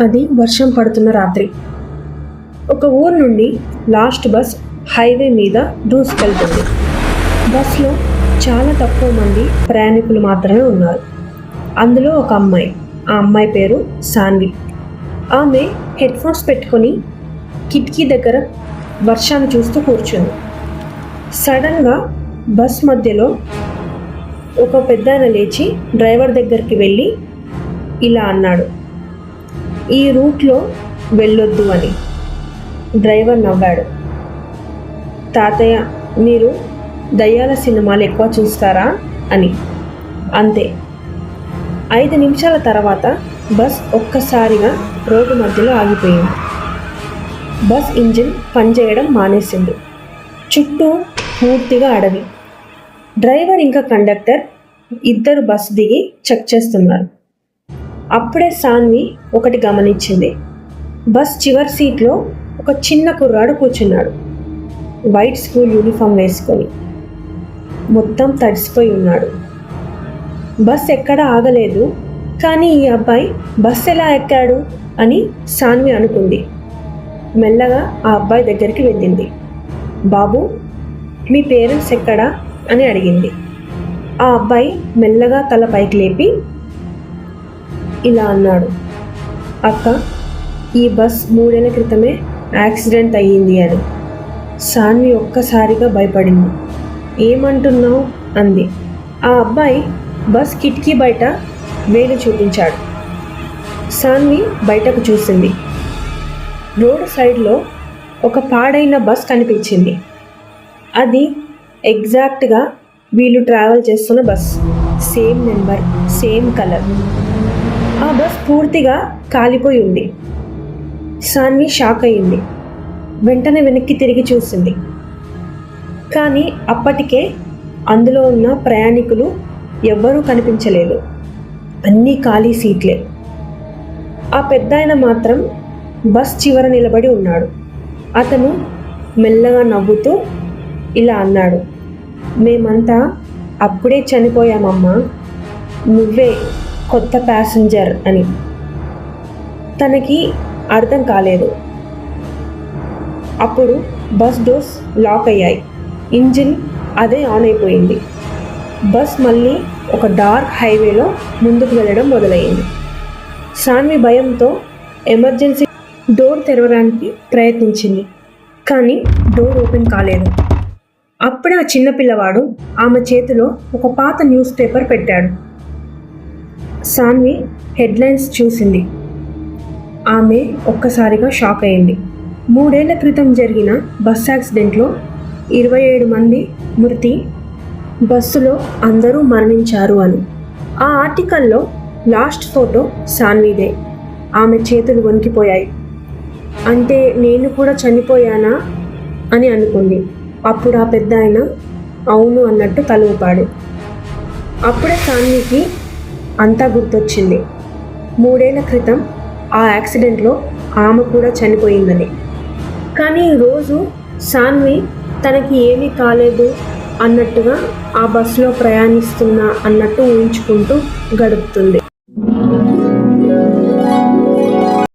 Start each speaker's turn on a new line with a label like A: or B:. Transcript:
A: అది వర్షం పడుతున్న రాత్రి. ఒక ఊరు నుండి లాస్ట్ బస్ హైవే మీద దూసుకెళ్తుంది. బస్లో చాలా తక్కువ మంది ప్రయాణికులు మాత్రమే ఉన్నారు. అందులో ఒక అమ్మాయి. ఆ అమ్మాయి పేరు సాన్వి. ఆమె హెడ్ఫోన్స్ పెట్టుకొని కిటికీ దగ్గర వర్షాన్ని చూస్తూ కూర్చుంది. సడన్గా బస్ మధ్యలో ఒక పెద్దాయన లేచి డ్రైవర్ దగ్గరికి వెళ్ళి ఇలా అన్నాడు, "ఈ రూట్లో వెళ్ళొద్దు" అని. డ్రైవర్ నవ్వాడు. "తాతయ్య, మీరు దయ్యాల సినిమాలు ఎక్కువ చూస్తారా?" అని. అంతే. 5 నిమిషాల తర్వాత బస్ ఒక్కసారిగా రోడ్డు మధ్యలో ఆగిపోయింది. బస్ ఇంజిన్ పనిచేయడం మానేసింది. చుట్టూ పూర్తిగా అడవి. డ్రైవర్ ఇంకా కండక్టర్ ఇద్దరు బస్ దిగి చెక్ చేస్తున్నారు. అప్పుడే సాన్వి ఒకటి గమనించింది. బస్ చివరి సీట్లో ఒక చిన్న కుర్రాడు కూర్చున్నాడు. వైట్ స్కూల్ యూనిఫామ్ వేసుకొని మొత్తం తడిసిపోయి ఉన్నాడు. బస్ ఎక్కడా ఆగలేదు. కానీ ఈ అబ్బాయి బస్ ఎలా ఎక్కాడు అని సాన్వి అనుకుంది. మెల్లగా ఆ అబ్బాయి దగ్గరికి వెళ్ళింది. "బాబు, మీ పేరెంట్స్ ఎక్కడా?" అని అడిగింది. ఆ అబ్బాయి మెల్లగా తల పైకి లేపి ఇలా అన్నాడు, "అక్క, ఈ బస్ 3 ఏళ్ల క్రితమే యాక్సిడెంట్ అయ్యింది" అని. సాన్వి ఒక్కసారిగా భయపడింది. "ఏమంటున్నావు?" అంది. ఆ అబ్బాయి బస్ కిటికీ బయట వేలు చూపించాడు. సాన్వి బయటకు చూసింది. రోడ్ సైడ్లో ఒక పాడైన బస్ కనిపించింది. అది ఎగ్జాక్ట్గా వీళ్ళు ట్రావెల్ చేస్తున్న bus. Same number, same colour. ఆ బస్ పూర్తిగా కాలిపోయి ఉంది. సాన్వి షాక్ అయ్యింది. వెంటనే వెనక్కి తిరిగి చూసింది. కానీ అప్పటికే అందులో ఉన్న ప్రయాణికులు ఎవ్వరూ కనిపించలేదు. అన్నీ ఖాళీ సీట్లే. ఆ పెద్దాయన మాత్రం బస్ చివర నిలబడి ఉన్నాడు. అతను మెల్లగా నవ్వుతూ ఇలా అన్నాడు, "మేమంతా అప్పుడే చనిపోయామమ్మా, నువ్వే కొత్త ప్యాసింజర్" అని. తనకి అర్థం కాలేదు. అప్పుడు బస్ డోర్స్ లాక్ అయ్యాయి. ఇంజిన్ అదే ఆన్ అయిపోయింది. బస్ మళ్ళీ ఒక డార్క్ హైవేలో ముందుకు వెళ్ళడం మొదలయ్యింది. సాన్వి భయంతో ఎమర్జెన్సీ డోర్ తెరవడానికి ప్రయత్నించింది. కానీ డోర్ ఓపెన్ కాలేదు. అప్పుడే ఆ చిన్నపిల్లవాడు ఆమె చేతిలో ఒక పాత న్యూస్ పేపర్ పెట్టాడు. సాన్వి హెడ్లైన్స్ చూసింది. ఆమె ఒక్కసారిగా షాక్ అయింది. 3 ఏళ్ల క్రితం జరిగిన బస్ యాక్సిడెంట్లో 27 మంది మృతి, బస్సులో అందరూ మరణించారు అని. ఆ ఆర్టికల్లో లాస్ట్ ఫోటో సాన్విదే. ఆమె చేతులు వణికిపోయాయి. అంటే నేను కూడా చనిపోయానా అని అనుకుంది. అప్పుడు ఆ పెద్దాయన అవును అన్నట్టు తల ఊపాడు. అప్పుడే సాన్వికి అంతా గుర్తొచ్చింది. 3 ఏళ్ల క్రితం ఆ యాక్సిడెంట్లో ఆమె కూడా చనిపోయిందని. కానీ ఈరోజు సాన్వి తనకి ఏమీ కాలేదు అన్నట్టుగా ఆ బస్సులో ప్రయాణిస్తున్నా అన్నట్టు ఊహించుకుంటూ గడుపుతుంది.